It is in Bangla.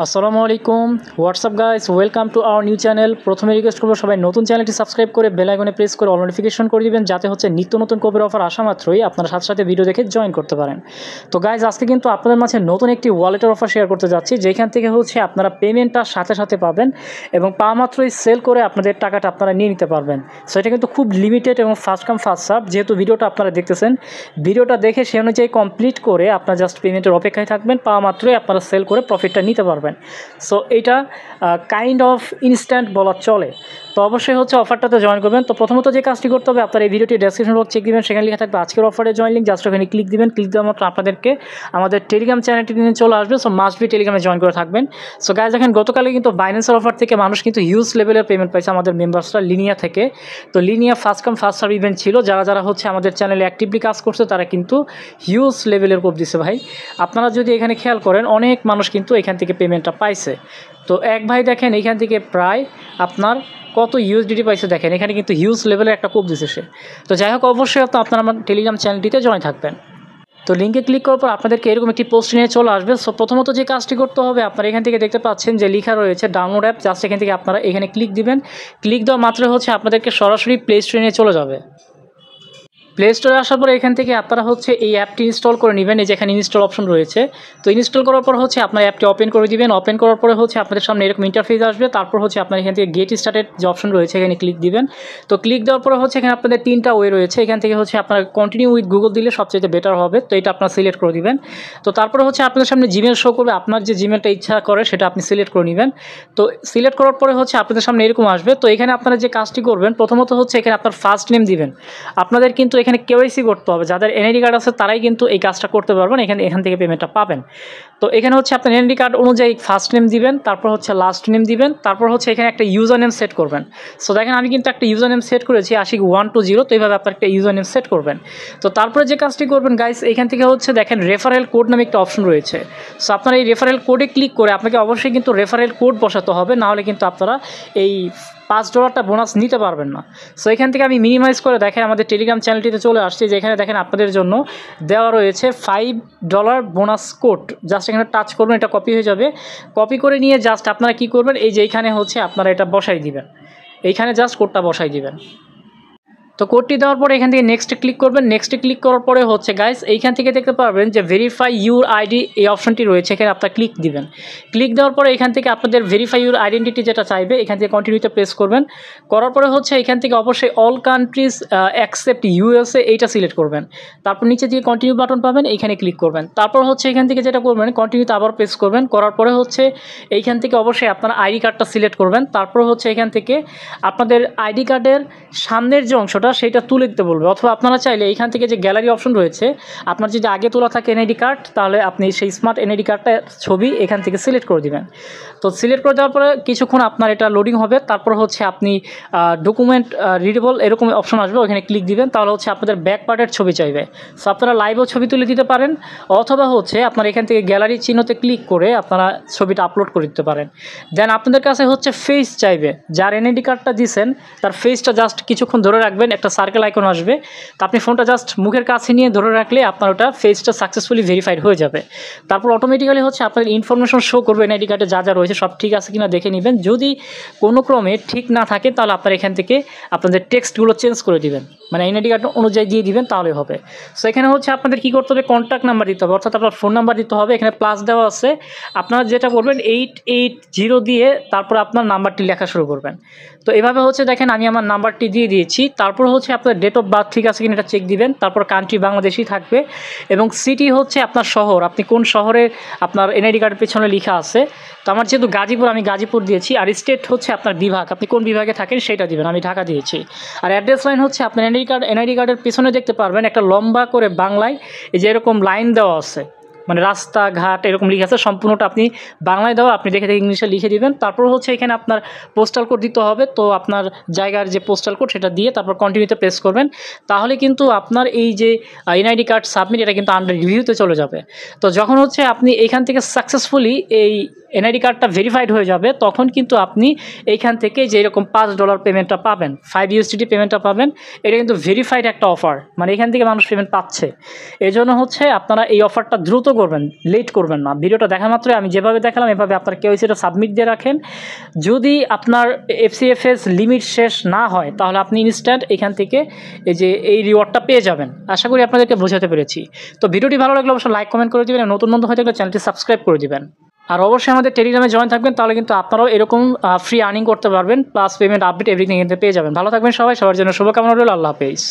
আসসালামু আলাইকুম WhatsApp guys, welcome to our new channel. প্রথমে রিকোয়েস্ট করবো সবাই নতুন চ্যানেলটি সাবস্ক্রাইব করে বেল আইকনে প্রেস করে অল নোটিফিকেশন করে দিবেন, যাতে হচ্ছে নিত্য নতুন কবির অফার আসা মাত্রই আপনারা সাথে সাথে ভিডিও দেখে জয়েন করতে পারেন। তো গাইজ, আজকে কিন্তু আপনাদের মাঝে নতুন একটি ওয়ালেটের অফার শেয়ার করতে যাচ্ছি, যেখান থেকে হচ্ছে আপনারা পেমেন্টটা সাথে সাথে পাবেন এবং পাওয়া মাত্রই সেল করে আপনাদের টাকাটা আপনারা নিয়ে নিতে পারবেন। সো এটা কিন্তু খুব লিমিটেড এবং ফার্স্ট কাম ফার্স্ট সার্ভ। যেহেতু ভিডিওটা আপনারা দেখতেছেন, ভিডিওটা দেখে সে অনুযায়ী কমপ্লিট করে আপনারা জাস্ট পেমেন্টের অপেক্ষায় থাকবেন, পাওয়া মাত্রই আপনারা সেল করে প্রফিটটা নিতে পারবেন। সো এটা কাইন্ড অফ ইনস্ট্যান্ট বলা চলে। তো অবশ্যই হচ্ছে অফারটাতে জয়েন করবেন। তো প্রথমত যে কাজটি করতে হবে, আপনার এই ভিডিওটি ডেসক্রিপশন বক্স চেক দিবেন, সেখানে লেখা থাকবে আজকের অফারে জয়েন লিঙ্ক। জাস্ট ওখানে ক্লিক দিবেন। ক্লিক দেওয়ার মাত্র আপনাদেরকে আমাদের টেলিগ্রাম চ্যানেলটি নিয়ে চলে আসবে। সো মাস্ট বি টেলিগ্রামে জয়েন করে থাকবেন। সো গাইজ, দেখেন গতকালে কিন্তু বাইন্যান্সের অফার থেকে মানুষ কিন্তু হিউজ লেভেলের পেমেন্ট পাইছে আমাদের মেম্বার্সরা লিনিয়া থেকে। তো Linnea first come first serve event ছিল। যারা যারা হচ্ছে আমাদের চ্যানেলে অ্যাক্টিভলি কাজ করছে তারা কিন্তু হিউজ লেভেলের কোপ দিছে ভাই। আপনারা যদি এখানে খেয়াল করেন, অনেক মানুষ কিন্তু এখান থেকে পেমেন্টটা পাইছে। তো এক ভাই দেখেন এখান থেকে প্রায় আপনার কত ইউএসডিটি পাইছে দেখেন, এখানে কিন্তু হিউজ লেভেলের একটা কোপ দিছে সে। তো যাই হোক, অবশ্যই আপনারা আমার টেলিগ্রাম চ্যানেলটিতে জয়েন থাকবেন। তো লিঙ্কে ক্লিক করার পর আপনাদেরকে এরকম একটি পোস্ট নিয়ে চলে আসবে। সো প্রথমত যে কাজটি করতে হবে, আপনারা এখান থেকে দেখতে পাচ্ছেন যে লেখা রয়েছে ডাউনলোড অ্যাপ। জাস্ট এখান থেকে আপনারা এখানে ক্লিক দিবেন। ক্লিক দেওয়া মাত্র হচ্ছে আপনাদেরকে সরাসরি প্লে স্টোরে নিয়ে চলে যাবে। প্লে স্টোরে আসার পরে এখান থেকে আপনারা হচ্ছে এই অ্যাপটি ইনস্টল করে নেবেন। এই যে এখানে ইনস্টল অপশন রয়েছে, তো ইনস্টল করার পর হচ্ছে আপনার অ্যাপটি ওপেন করে দিবেন। ওপেন করার পরে হচ্ছে আপনাদের সামনে এরকম ইন্টারফেস আসবে। তারপর হচ্ছে আপনার এখান থেকে গেট স্টার্টেড যে অপশন রয়েছে এখানে ক্লিক দিবেন। তো ক্লিক দেওয়ার পরে হচ্ছে এখানে আপনাদের তিনটা ওয়ে রয়েছে। এখান থেকে হচ্ছে আপনার কন্টিনিউ উইথ গুগল দিলে সবচেয়ে বেটার হবে। তো এটা আপনার সিলেক্ট করে দিবেন। তো তারপরে হচ্ছে আপনাদের সামনে জিমেল শো করবে। আপনার যে জিমেলটা ইচ্ছা করে সেটা আপনি সিলেক্ট করে নেবেন। তো সিলেক্ট করার পরে হচ্ছে আপনাদের সামনে এরকম আসবে। তো এখানে আপনারা যে কাজটি করবেন, প্রথমত হচ্ছে এখানে আপনার ফার্স্ট নেম দিবেন। আপনাদের কিন্তু এখানে কেওয়াইসি করতে হবে। যাদের এনআইডি কার্ড আছে তারাই কিন্তু এই কাজটা করতে পারবেন, এখান থেকে পেমেন্টটা পাবেন। তো এখানে হচ্ছে আপনার এনআইডি কার্ড অনুযায়ী ফার্স্ট নেম দিবেন, তারপর হচ্ছে লাস্ট নেম দিবেন, তারপর হচ্ছে এখানে একটা ইউজার নেম সেট করবেন। সো দেখেন আমি কিন্তু একটা ইউজার নেম সেট করেছি Ashik120। তো এইভাবে আপনার একটা ইউজার নেম সেট করবেন। তো তারপরে যে কাজটি করবেন গাইস, এখান থেকে হচ্ছে দেখেন রেফারেল কোড নামে একটা অপশন রয়েছে। সো আপনার এই রেফারেল কোডে ক্লিক করে আপনাকে অবশ্যই কিন্তু রেফারেল কোড বসাতে হবে, নাহলে কিন্তু আপনারা এই $5টা বোনাস নিতে পারবেন না। সো এখান থেকে আমি মিনিমাইজ করে দেখেন আমাদের টেলিগ্রাম চ্যানেলটিতে চলে আসছি, যেখানে দেখেন আপনাদের জন্য দেওয়া রয়েছে $5 বোনাস কোড। জাস্ট এখানে টাচ করবেন, এটা কপি হয়ে যাবে। কপি করে নিয়ে জাস্ট আপনারা কী করবেন, এই যে এইখানে হচ্ছে আপনারা এটা বসাই দিবেন। এইখানে জাস্ট কোডটা বসাই দিবেন। তো কোডটি দেওয়ার পরে এখান থেকে নেক্সটে ক্লিক করবেন। নেক্সটে ক্লিক করার পরে হচ্ছে গাইস এইখান থেকে দেখতে পারবেন যে ভেরিফাই ইউর আইডি এই অপশনটি রয়েছে, এখানে আপনারা ক্লিক দিবেন। ক্লিক দেওয়ার পরে এখান থেকে আপনাদের ভেরিফাই ইউর আইডেন্টিটি যেটা চাইবে এখান থেকে কন্টিনিউতে প্রেস করবেন। করার পরে হচ্ছে এখান থেকে অবশ্যই অল কান্ট্রিজ অ্যাকসেপ্ট ইউএসএ এইটা সিলেক্ট করবেন। তারপর নিচে দিয়ে কন্টিনিউ বাটন পাবেন, এইখানে ক্লিক করবেন। তারপর হচ্ছে এখান থেকে যেটা করবেন, কন্টিনিউতে আবার প্রেস করবেন। করার পরে হচ্ছে এইখান থেকে অবশ্যই আপনারা আইডি কার্ডটা সিলেক্ট করবেন। তারপর হচ্ছে এখান থেকে আপনাদের আইডি কার্ডের সামনের যে অংশটা সেটা তুলে দিতে বলবে, অথবা আপনারা চাইলে এইখান থেকে যে গ্যালারি অপশন রয়েছে, আপনার যদি আগে তোলা থাকে এনআইডি কার্ড, তাহলে আপনি সেই স্মার্ট এনআইডি কার্ডটার ছবি এখান থেকে সিলেক্ট করে দিবেন। তো সিলেক্ট করে দেওয়ার পরে কিছুক্ষণ আপনার এটা লোডিং হবে। তারপর হচ্ছে আপনি ডকুমেন্ট রিডেবল এরকম অপশন আসবে, ওখানে ক্লিক দিবেন। তাহলে হচ্ছে আপনাদের ব্যাক পার্টের ছবি চাইবে। সো আপনারা লাইভও ছবি তুলে দিতে পারেন, অথবা হচ্ছে আপনার এখান থেকে গ্যালারি চিহ্নতে ক্লিক করে আপনারা ছবিটা আপলোড করে দিতে পারেন। দেন আপনাদের কাছে হচ্ছে ফেস চাইবে, যার এনআইডি কার্ডটা দিয়েছেন তার ফেসটা জাস্ট কিছুক্ষণ ধরে রাখবেন, একটা সার্কেল আইকন আসবে। তো আপনি ফোনটা জাস্ট মুখের কাছে নিয়ে ধরে রাখলে আপনার ওটা ফেসটা সাকসেসফুলি ভেরিফাইড হয়ে যাবে। তারপর অটোমেটিক্যালি হচ্ছে আপনার ইনফরমেশন শো করবে, এনআইডি কার্ডে যা যা রয়েছে সব ঠিক আছে কিনা দেখে নেবেন। যদি কোনো ক্রমে ঠিক না থাকে তাহলে আপনার এখান থেকে আপনাদের টেক্সটগুলো চেঞ্জ করে দিবেন, মানে এনআইডি কার্ড অনুযায়ী দিয়ে দিবেন, তাহলে হবে। সো এখানে হচ্ছে আপনাদের কী করতে হবে, কন্ট্যাক্ট নাম্বার দিতে হবে, অর্থাৎ আপনার ফোন নাম্বার দিতে হবে। এখানে প্লাস দেওয়া আছে, আপনারা যেটা করবেন 880 দিয়ে তারপর আপনার নাম্বারটি লেখা শুরু করবেন। তো এভাবে হচ্ছে দেখেন আমি আমার নাম্বারটি দিয়ে দিয়েছি। তারপর হচ্ছে আপনার ডেট অফ বার্থ ঠিক আছে কিনা এটা চেক দিবেন। তারপর কান্ট্রি বাংলাদেশই থাকবে এবং সিটি হচ্ছে আপনার শহর, আপনি কোন শহরে আপনার এনআইডি কার্ডের পেছনে লেখা আছে। তো আমার যেহেতু গাজীপুর, আমি গাজীপুর দিয়েছি। আর স্টেট হচ্ছে আপনার বিভাগ, আপনি কোন বিভাগে থাকেন সেটা দিবেন, আমি ঢাকা দিয়েছি। আর অ্যাড্রেস লাইন হচ্ছে আপনার এনআইডি কার্ডের পেছনে দেখতে পারবেন একটা লম্বা করে বাংলায় এই যে এরকম লাইন দেওয়া আছে, মানে রাস্তাঘাট এরকম লিখে আছে, সম্পূর্ণটা আপনি বাংলায় দেওয়া, আপনি দেখে ইংলিশে লিখে দিবেন। তারপর হচ্ছে এখানে আপনার পোস্টাল কোড দিতে হবে। তো আপনার জায়গার যে পোস্টাল কোড সেটা দিয়ে তারপর কন্টিনিউতে প্রেস করবেন। তাহলে কিন্তু আপনার এই যে এনআইডি কার্ড সাবমিট এটা কিন্তু আন্ডার রিভিউতে চলে যাবে। তো যখন হচ্ছে আপনি এখান থেকে সাকসেসফুলি এই এনআইডি কার্ডটা ভেরিফাইড হয়ে যাবে তখন কিন্তু আপনি এইখান থেকে যে এরকম $5 পেমেন্টটা পাবেন, 5 USDT পেমেন্টটা পাবেন। এটা কিন্তু ভেরিফাইড একটা অফার, মানে এখান থেকে মানুষ পেমেন্ট পাচ্ছে। এজন্য হচ্ছে আপনারা এই অফারটা দ্রুত করবেন, লেট করবেন না। ভিডিওটা দেখা মাত্রই আমি যেভাবে দেখালাম এভাবে আপনার কেওয়াইসিটা সাবমিট দিয়ে রাখেন। যদি আপনার FCFS লিমিট শেষ না হয় তাহলে আপনি ইনস্ট্যান্ট এখান থেকে এই রিওয়ার্ডটা পেয়ে যাবেন। আশা করি আপনাদেরকে বোঝাতে পেরেছি। তো ভিডিওটি ভালো লাগলে অবশ্যই লাইক কমেন্ট করে দিবেন, নতুন বন্ধু হয়ে থাকলে চ্যানেলটি সাবস্ক্রাইব করে দিবেন। আর অবশ্যই আমাদের টেলিগ্রামে জয়েন থাকবেন, তাহলে কিন্তু আপনারাও এরকম ফ্রি আর্নিং করতে পারবেন, প্লাস পেমেন্ট আপডেট এভরিথিং কিন্তু পেয়ে যাবেন। ভালো থাকবেন সবাই, সবার জন্য শুভকামনা রইল। আল্লাহ হাফেজ।